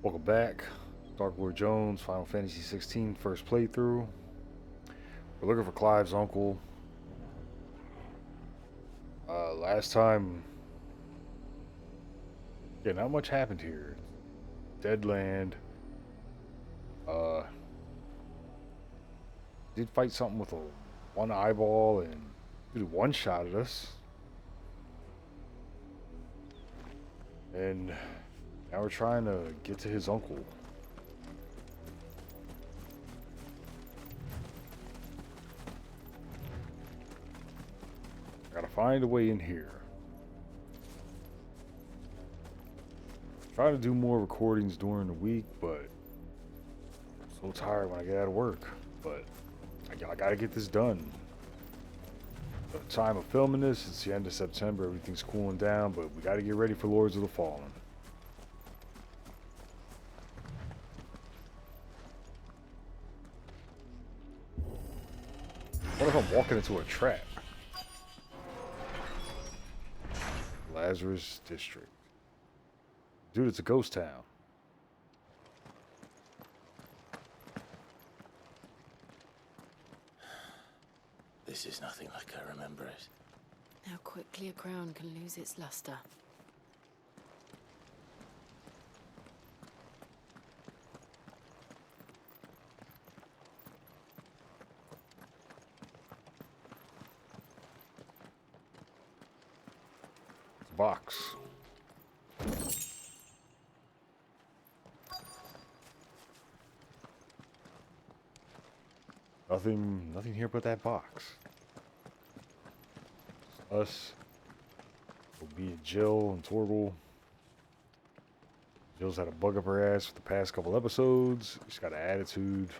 Welcome back. Dark Lord Jones, Final Fantasy 16, first playthrough. We're looking for Clive's uncle. Last time, yeah, not much happened here. Dead land. Uh, did fight something with one eyeball and did one shot at us. And now we're trying to get to his uncle. Gotta find a way in here. Try to do more recordings during the week, but I'm so tired when I get out of work. But I gotta get this done. The time of filming this, it's the end of September. Everything's cooling down, but we gotta get ready for Lords of the Fallen. What if I'm walking into a trap? Lazarus District. Dude, it's a ghost town. This is nothing like I remember it. How quickly a crown can lose its luster. It's a box. Nothing here but that box. It's us. Will be Jill and Torgal. Jill's had a bug up her ass for the past couple episodes. She's got an attitude.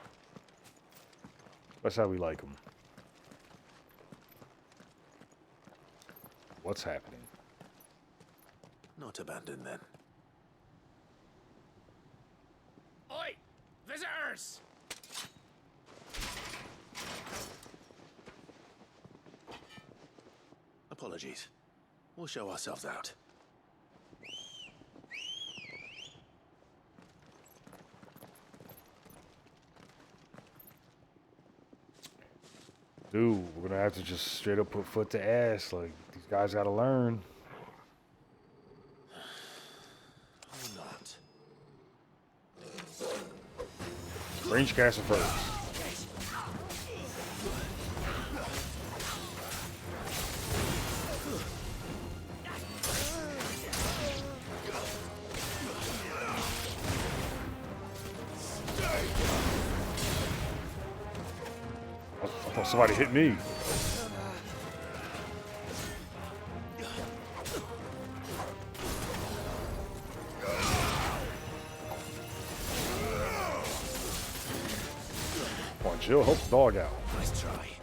That's how we like them. What's happening? Not abandoned then. Oi! Visitors! Apologies. We'll show ourselves out. Dude, we're gonna have to just straight up put foot to ass. Like, these guys gotta learn. Or not. Range caster first. Oh, somebody hit me. Come on, Jill, help the dog out. Nice try.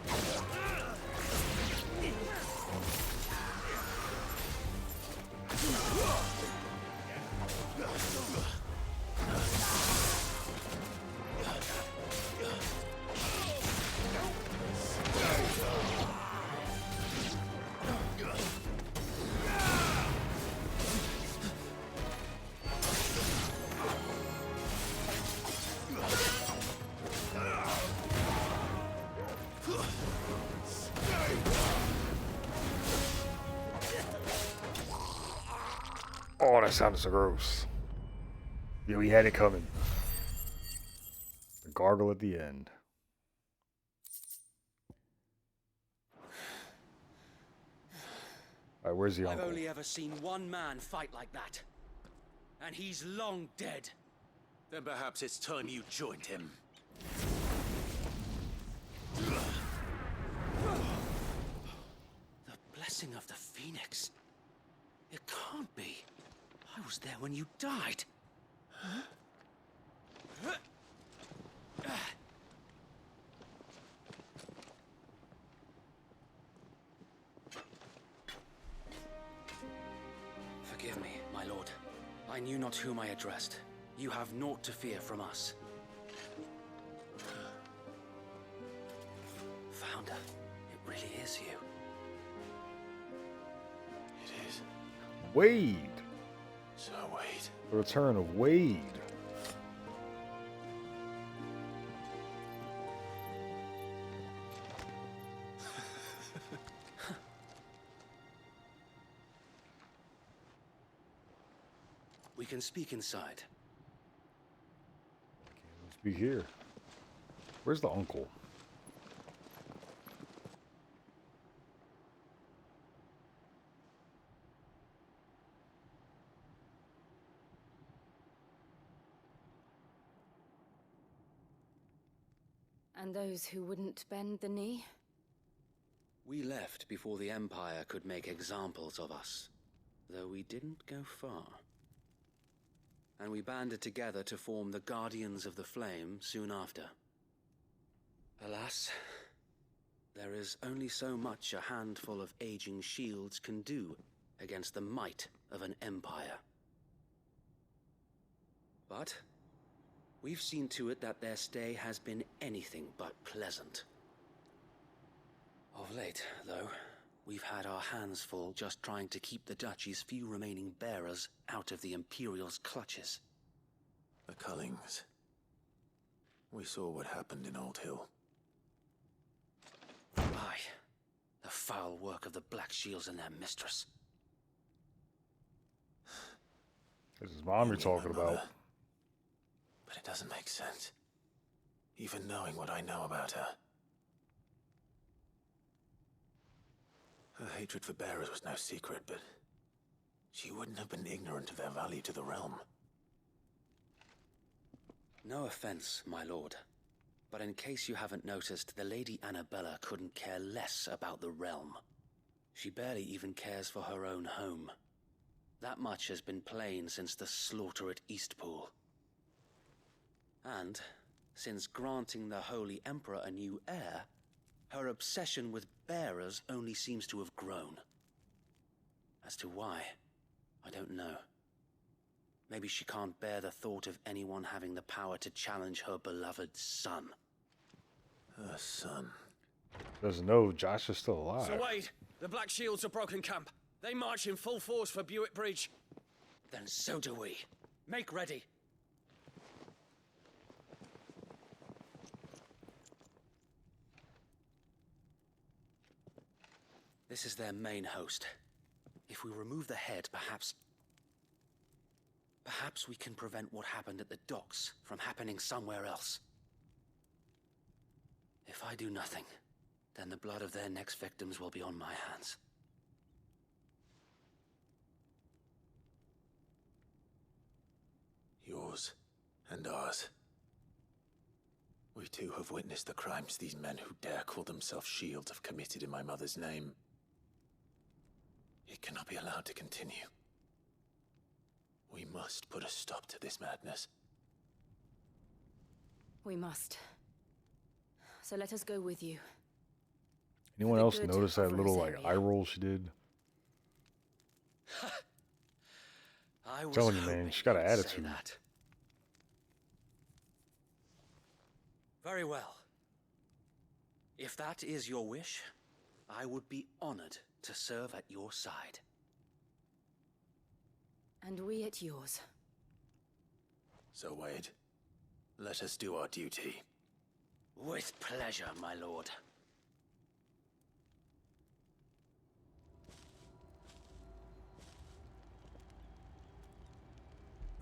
Oh, that sounded so gross. Yeah, we had it coming. The gargle at the end. Alright, where's the I've uncle? only ever seen one man fight like that. And he's long dead. Then perhaps it's time you joined him. The blessing of the Phoenix. It can't be. I was there when you died. Forgive me, my lord. I knew not whom I addressed. You have naught to fear from us. Founder, it really is you. It is. Wade! So wait. The return of Wade. We can speak inside. Let's be here. Where's the uncle? And those who wouldn't bend the knee? We left before the Empire could make examples of us, though we didn't go far. And we banded together to form the Guardians of the Flame soon after. Alas, there is only so much a handful of aging shields can do against the might of an empire. But we've seen to it that their stay has been anything but pleasant. Of late, though, we've had our hands full just trying to keep the Duchy's few remaining bearers out of the Imperial's clutches. The Cullings. We saw what happened in Old Hill. Aye, the foul work of the Black Shields and their mistress. This is mom you're Only talking my mother. about. But it doesn't make sense. Even knowing what I know about her. Her hatred for bearers was no secret, but she wouldn't have been ignorant of their value to the realm. No offense, my lord. But in case you haven't noticed, the Lady Annabella couldn't care less about the realm. She barely even cares for her own home. That much has been plain since the slaughter at Eastpool. And, since granting the Holy Emperor a new heir, her obsession with bearers only seems to have grown. As to why, I don't know. Maybe she can't bear the thought of anyone having the power to challenge her beloved son. Her son. Doesn't know Josh is still alive. Sir Wade, the Black Shields have broken camp. They march in full force for Buick Bridge. Then so do we. Make ready. This is their main host. If we remove the head, perhaps we can prevent what happened at the docks from happening somewhere else. If I do nothing, then the blood of their next victims will be on my hands. Yours and ours. We too have witnessed the crimes these men who dare call themselves shields have committed in my mother's name. It cannot be allowed to continue. We must put a stop to this madness. We must. So let us go with you. Anyone the else good notice of that little Rosaria. eye roll she did? I was Telling you, man, hoping she's got an you'd say attitude. that. Very well. If that is your wish, I would be honored to serve at your side. And we at yours. So, Wade, let us do our duty. With pleasure, my lord.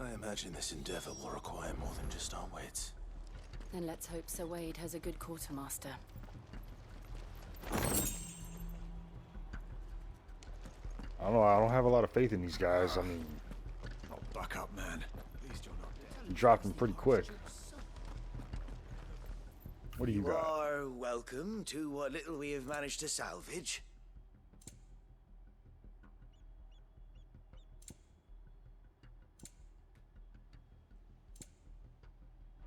I imagine this endeavor will require more than just our wits. Then let's hope Sir Wade has a good quartermaster. I don't know. I don't have a lot of faith in these guys. I mean, I'll buck up, man. At least you're not dead. you dropped them pretty quick. What do you got? are welcome to what little we have managed to salvage.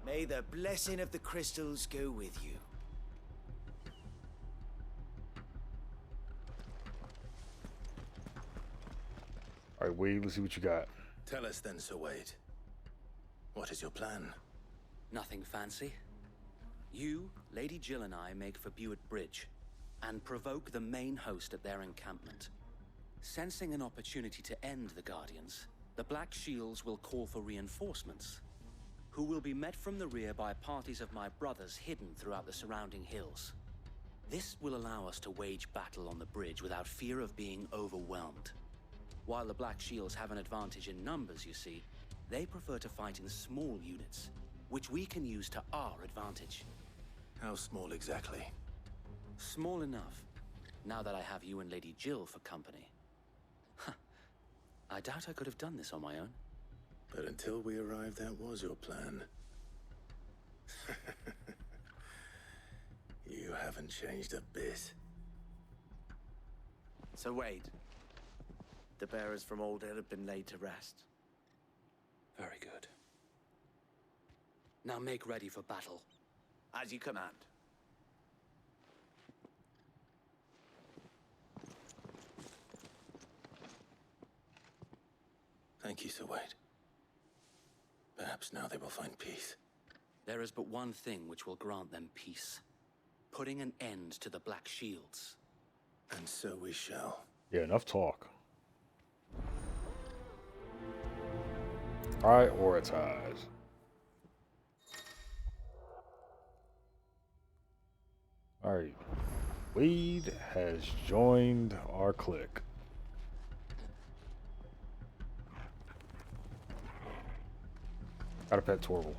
May the blessing of the crystals go with you. All right, Wade, let's see what you got. Tell us then, Sir Wade. What is your plan? Nothing fancy. You, Lady Jill and I make for Buick Bridge, and provoke the main host at their encampment. Sensing an opportunity to end the Guardians, the Black Shields will call for reinforcements, who will be met from the rear by parties of my brothers hidden throughout the surrounding hills. This will allow us to wage battle on the bridge without fear of being overwhelmed. While the Black Shields have an advantage in numbers, you see, They prefer to fight in small units, which we can use to our advantage. How small exactly? Small enough, now that I have you and Lady Jill for company. Huh. I doubt I could have done this on my own. But until we arrived, that was your plan. You haven't changed a bit. So Wade, the bearers from Old Hill have been laid to rest. Very good. Now make ready for battle. As you command. Thank you, Sir Wade. Perhaps now they will find peace. There is but one thing which will grant them peace. Putting an end to the Black Shields. And so we shall. Yeah, enough talk. Prioritize. Alright. Wade has joined our clique. Got a pet Torval.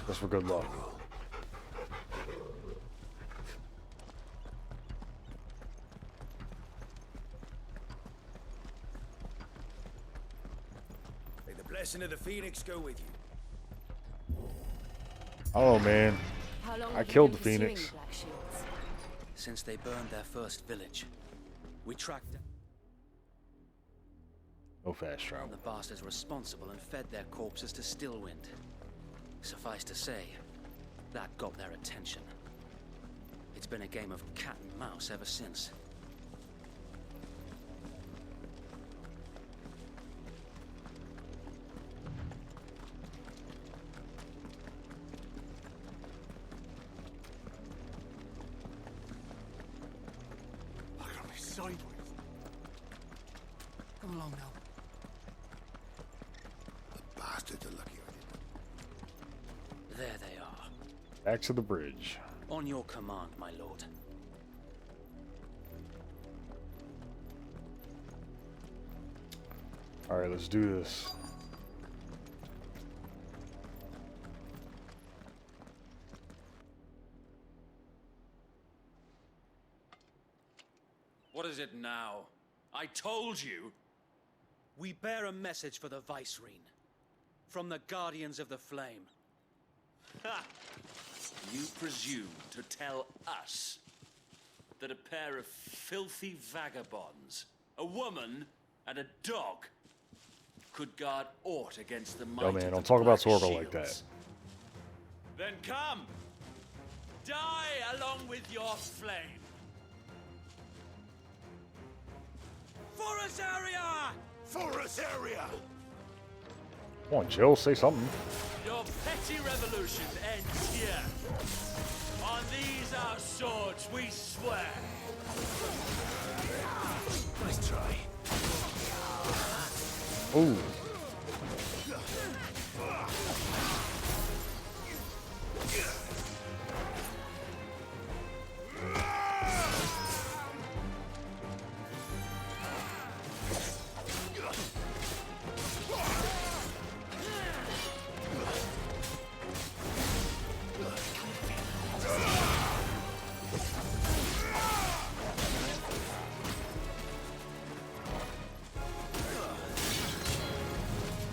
Just for good luck. May the blessing of the Phoenix go with you. Oh man. How long I have you killed been the pursuing Phoenix. Black Shields? Since they burned their first village, we tracked down No fast travel. the bastards responsible and fed their corpses to Stillwind. Suffice to say, that got their attention. It's been a game of cat and mouse ever since. Look at me sideways. Come along now. The bastards are lucky I didn't. There they are. Back to the bridge. On your command, my lord. Alright, let's do this. What is it now? I told you. We bear a message for the Vicereine. From the Guardians of the Flame. Ha! You presume to tell us that a pair of filthy vagabonds, a woman and a dog, could guard aught against the might Yo of man, the don't talk about Black Torgal like that. Shields? Then come! Die along with your flame! Forest area! Forest area! Come on, Jill, say something. Your petty revolution ends here. On these our swords we swear. Nice try. Ooh.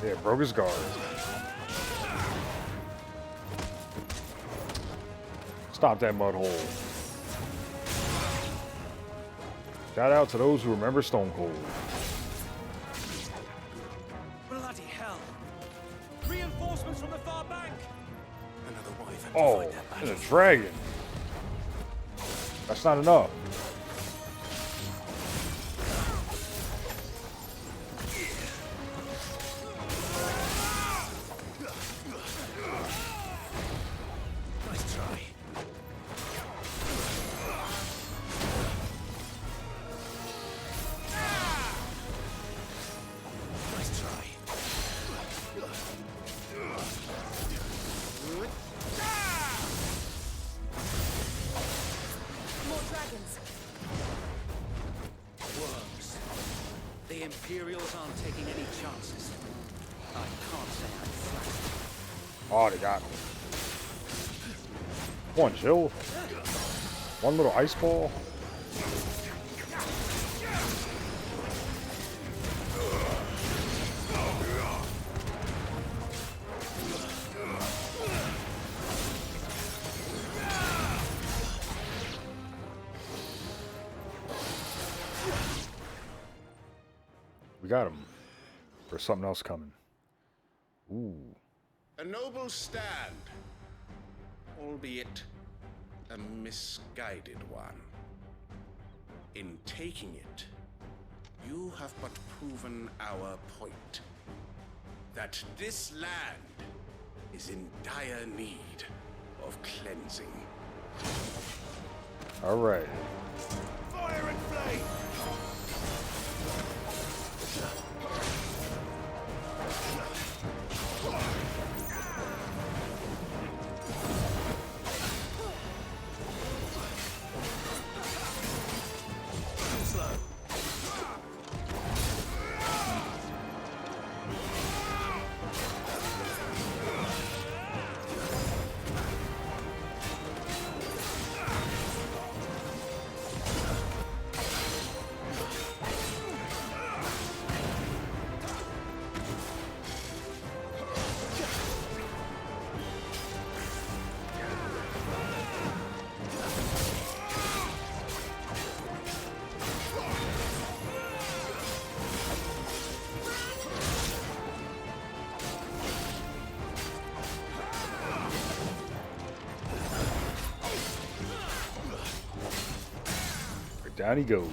Yeah, broke his guard. Stop that mud hole. Shout out to those who remember Stone Cold. Bloody hell! Reinforcements from the far bank! Another wyvern to Oh, fight that and a battle. dragon. That's not enough. Nice try. Nice try. More dragons. Imperials aren't taking any chances. I can't say I'm flattered. Oh, they got me. Come on, Jill. One little ice ball. We got him. There's something else coming. Ooh. A noble stand, albeit a misguided one. In taking it, you have but proven our point. That this land is in dire need of cleansing. All right. Fire and flame! Down he goes.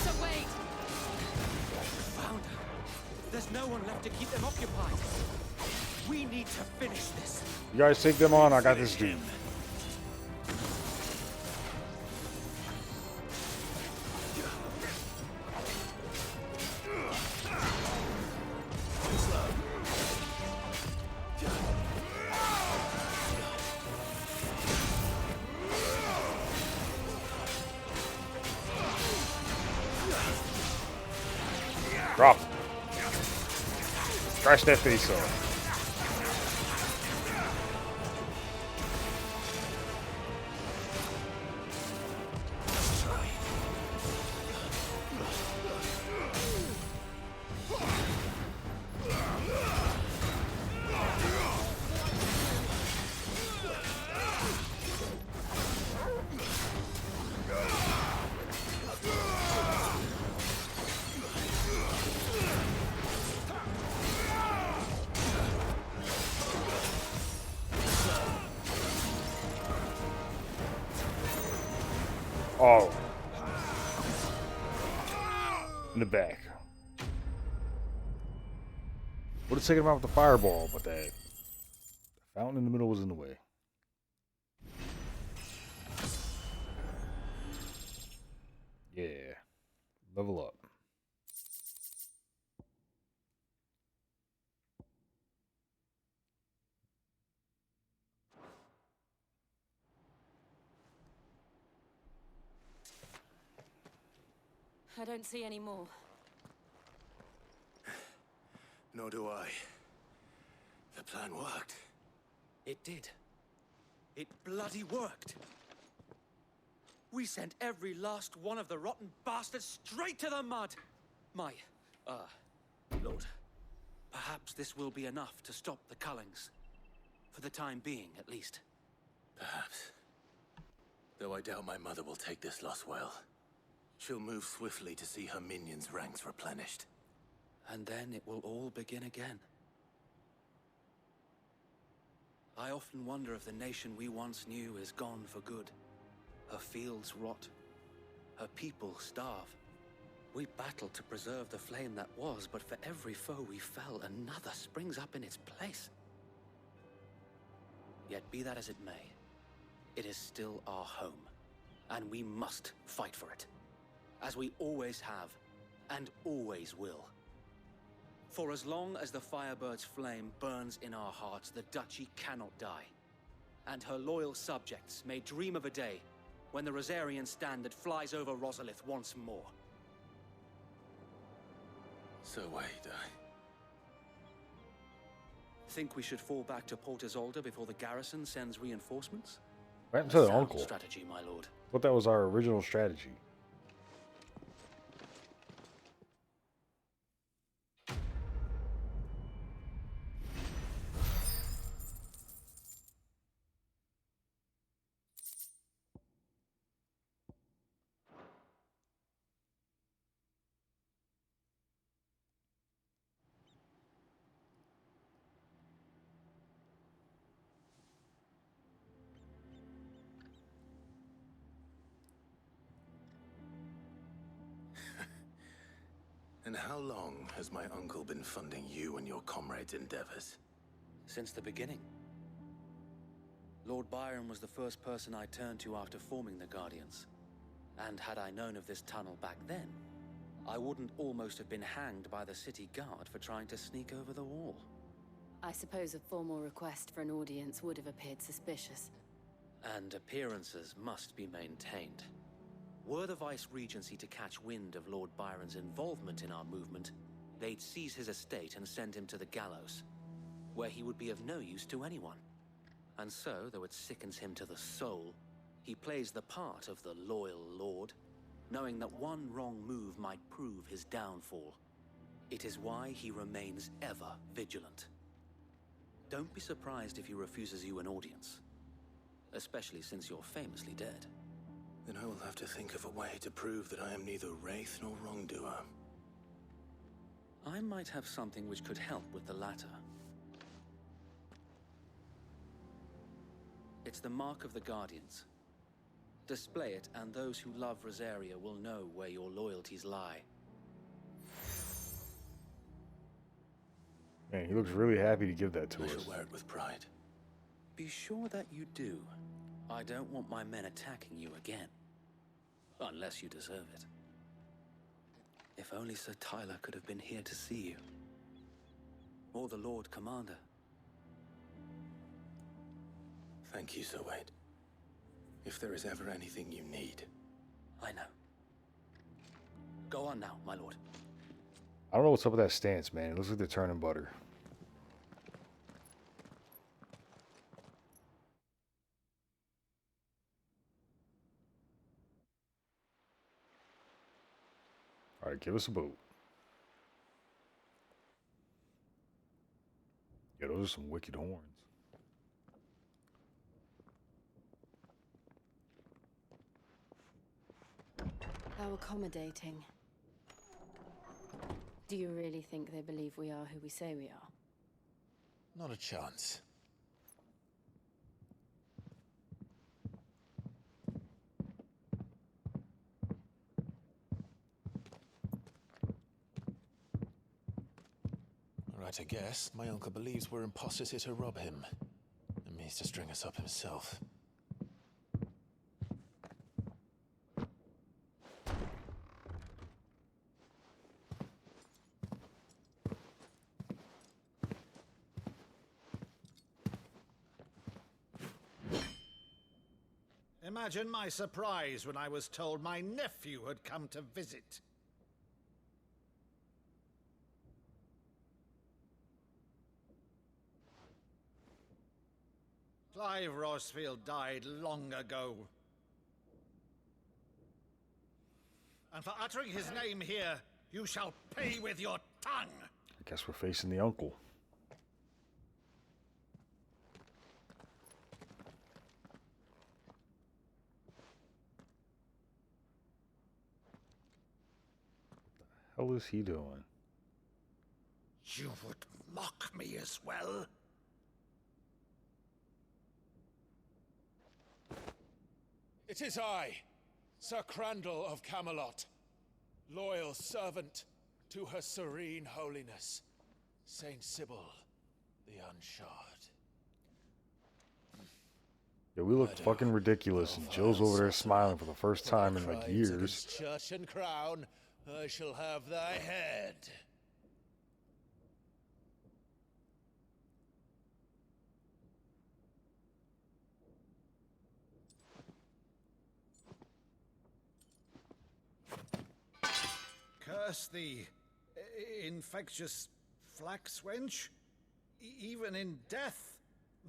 So wait! Found her. There's no one left to keep them occupied. We need to finish this. You guys take them on. I got this dude. Drop. Crash that face off. Oh. In the back. Would have taken him out with the fireball, but that fountain in the middle was in the way. Yeah. Level up. I don't see any more. Nor do I. The plan worked. It did. It bloody worked. We sent every last one of the rotten bastards straight to the mud. My, Lord, perhaps this will be enough to stop the Cullings. For the time being, at least. Perhaps. Though I doubt my mother will take this loss well. She'll move swiftly to see her minions' ranks replenished. And then it will all begin again. I often wonder if the nation we once knew is gone for good. Her fields rot. Her people starve. We battled to preserve the flame that was, but for every foe we fell, another springs up in its place. Yet be that as it may, it is still our home, and we must fight for it. As we always have, and always will. For as long as the Firebird's flame burns in our hearts, the Duchy cannot die. And her loyal subjects may dream of a day when the Rosarian standard flies over Rosalith once more. So wait, Think we should fall back to Port Isolde before the garrison sends reinforcements? What happened A to the sound uncle? strategy, my lord. I thought that was our original strategy. And how long has my uncle been funding you and your comrades' endeavors? Since the beginning. Lord Byron was the first person I turned to after forming the Guardians. And had I known of this tunnel back then, I wouldn't almost have been hanged by the city guard for trying to sneak over the wall. I suppose a formal request for an audience would have appeared suspicious. And appearances must be maintained. Were the Vice-Regency to catch wind of Lord Byron's involvement in our movement, they'd seize his estate and send him to the gallows, where he would be of no use to anyone. And so, though it sickens him to the soul, he plays the part of the loyal lord, knowing that one wrong move might prove his downfall. It is why he remains ever vigilant. Don't be surprised if he refuses you an audience, especially since you're famously dead. Then I will have to think of a way to prove that I am neither wraith nor wrongdoer. I might have something which could help with the latter. It's the mark of the Guardians. Display it, and those who love Rosaria will know where your loyalties lie. Man, he looks really happy to give that to I us. shall wear it with pride. Be sure that you do. I don't want my men attacking you again. Unless you deserve it. If only Sir Tyler could have been here to see you. Or the Lord Commander. Thank you, Sir Wade. If there is ever anything you need. I know. Go on now, my lord. I don't know what's up with that stance, man. It looks like they're turning butter. Alright, give us a boat. Yeah, those are some wicked horns. How accommodating. Do you really think they believe we are who we say we are? Not a chance. Right, I guess. My uncle believes we're imposters here to rob him. And means to string us up himself. Imagine my surprise when I was told my nephew had come to visit. Clive Rossfield died long ago. And for uttering his name here, you shall pay with your tongue! I guess we're facing the uncle. What the hell is he doing? You would mock me as well? It is I, Sir Crandall of Camelot, loyal servant to Her Serene Holiness, Saint Sybil the Unshod. Yeah, we look fucking ridiculous, and Jill's over there smiling for the first time in like years. Church and crown, I shall have thy head. curse thee, infectious flax wench? Even in death,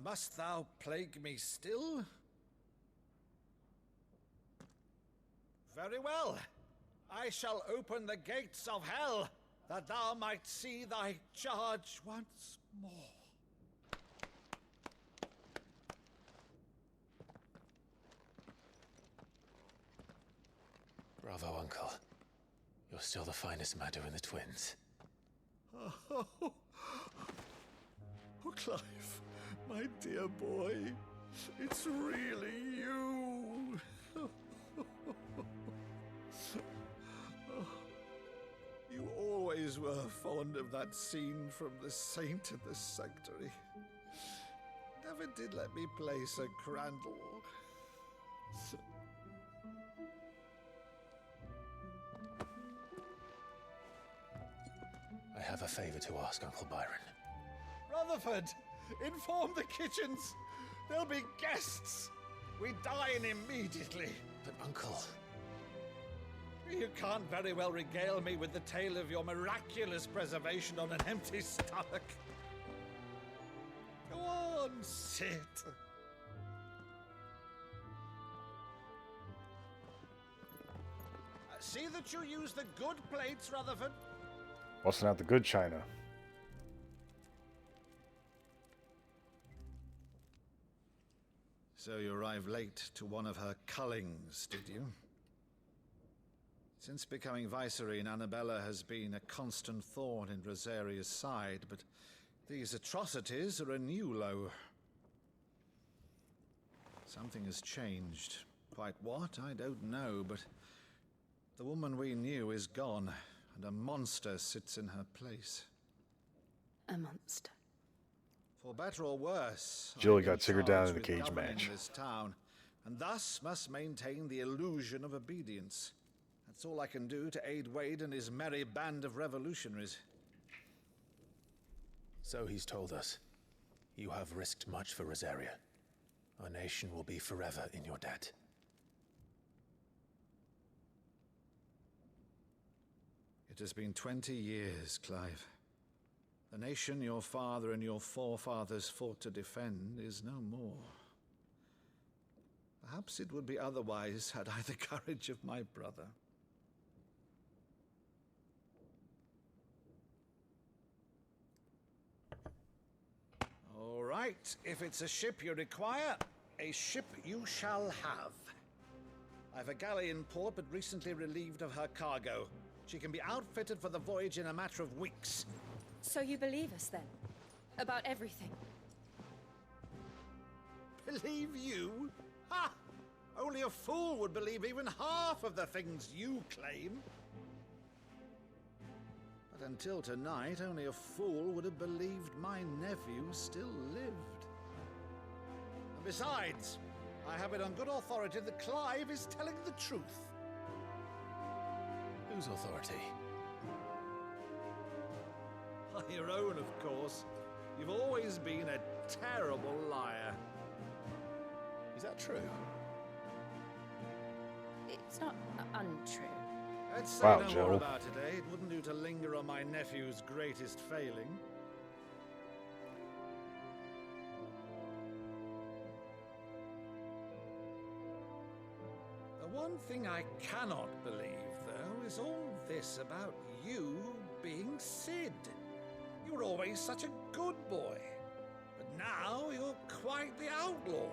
must thou plague me still? Very well. I shall open the gates of hell, that thou might see thy charge once more. Bravo, Uncle. You're still the finest Maddu in the twins. Oh, Clive, my dear boy, it's really you. You always were fond of that scene from The Saint in the Sanctuary. Never did let me play Sir Crandall. I have a favor to ask, Uncle Byron. Rutherford, inform the kitchens. There'll be guests. We dine immediately. But, Uncle... You can't very well regale me with the tale of your miraculous preservation on an empty stomach. Go on, sit. See that you use the good plates, Rutherford. Busting out the good china. So you arrived late to one of her cullings, did you? Since becoming Vicereine, Annabella has been a constant thorn in Rosaria's side, but these atrocities are a new low. Something has changed. Quite what, I don't know, but the woman we knew is gone, and a monster sits in her place. A monster. For better or worse, Jill I've got been tickered down charged in the with cage governing match. this town, and thus must maintain the illusion of obedience. That's all I can do to aid Wade and his merry band of revolutionaries. So he's told us. You have risked much for Rosaria. Our nation will be forever in your debt. It has been 20 years, Clive. The nation your father and your forefathers fought to defend is no more. Perhaps it would be otherwise had I the courage of my brother. All right, if it's a ship you require, a ship you shall have. I've a galley in port, but recently relieved of her cargo. She can be outfitted for the voyage in a matter of weeks. So you believe us, then? About everything? Believe you? Ha! Only a fool would believe even half of the things you claim. But until tonight, only a fool would have believed my nephew still lived. And besides, I have it on good authority that Clive is telling the truth. Whose authority? Your own, of course. You've always been a terrible liar. Is that true? It's not untrue. Let's say Wow, no Jill. more about it, eh? It wouldn't do to linger on my nephew's greatest failing. The one thing I cannot believe, though, is all this about you being Sid. You were always such a good boy, but now you're quite the outlaw.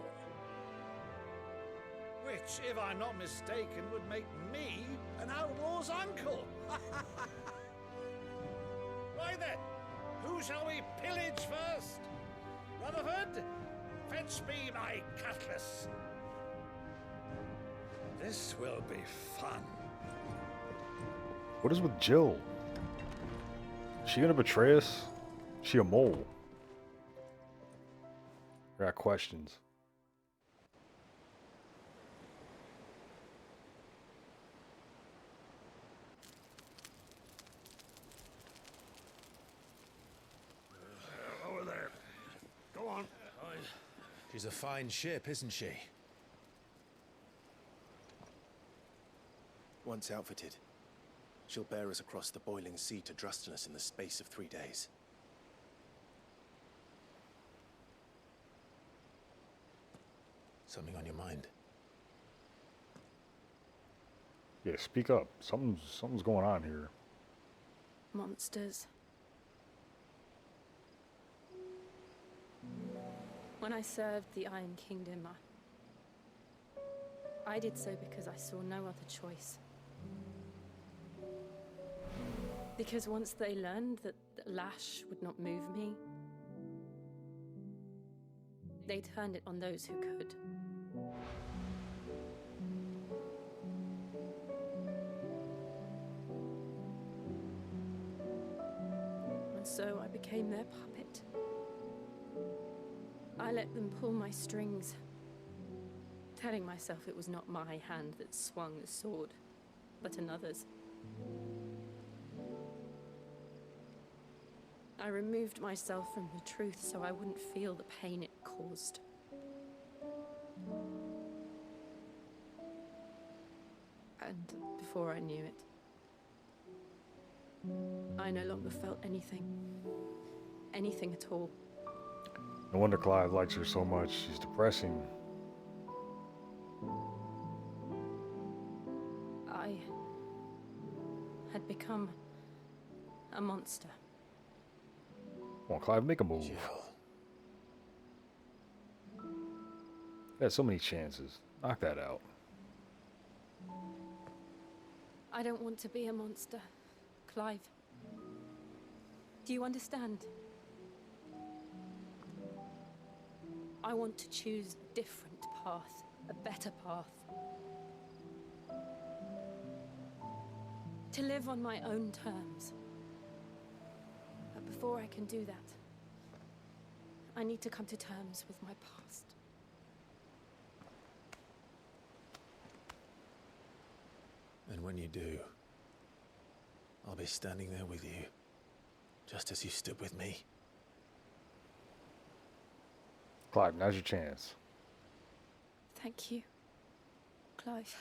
Which, if I'm not mistaken, would make me an outlaw's uncle. Right then, who shall we pillage first? Rutherford, fetch me my cutlass. This will be fun. What is with Jill? Is she gonna betray us? Is she a mole? I got questions. Over there. Go on. She's a fine ship, isn't she? Once outfitted, She'll bear us across the boiling sea to Drustinus in the space of 3 days. Something on your mind? Yeah, speak up. Something's going on here. Monsters. When I served the Iron Kingdom, I did so because I saw no other choice. Because once they learned that the lash would not move me, they turned it on those who could. And so I became their puppet. I let them pull my strings, telling myself it was not my hand that swung the sword, but another's. I removed myself from the truth so I wouldn't feel the pain it caused. And before I knew it, I no longer felt anything. Anything at all. No wonder Clive likes her so much. She's depressing. I had become a monster. Come on, Clive, make a move. Jill. You had so many chances. Knock that out. I don't want to be a monster, Clive. Do you understand? I want to choose a different path, a better path. To live on my own terms. But before I can do that, I need to come to terms with my past. And when you do, I'll be standing there with you, just as you stood with me. Clive, now's your chance. Thank you, Clive.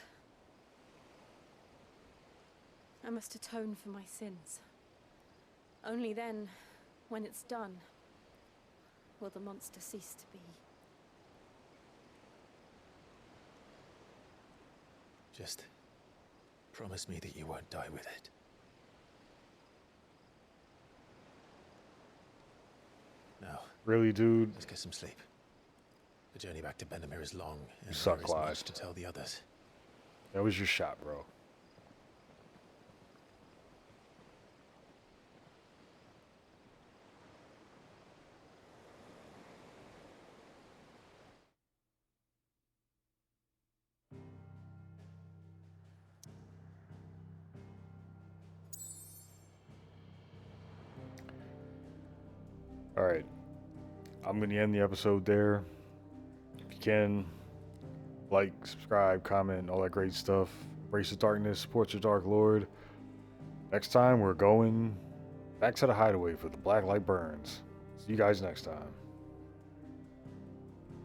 I must atone for my sins. Only then, when it's done, will the monster cease to be. Just promise me that you won't die with it. Now, Really, dude? let's get some sleep. The journey back to Benamir is long, and suck, there is Clive. much to tell the others. That was your shot, bro. Alright. I'm going to end the episode there. If you can, like, subscribe, comment, all that great stuff. Embrace the darkness, support your Dark Lord. Next time, we're going back to the hideaway for the Black Light Burns. See you guys next time.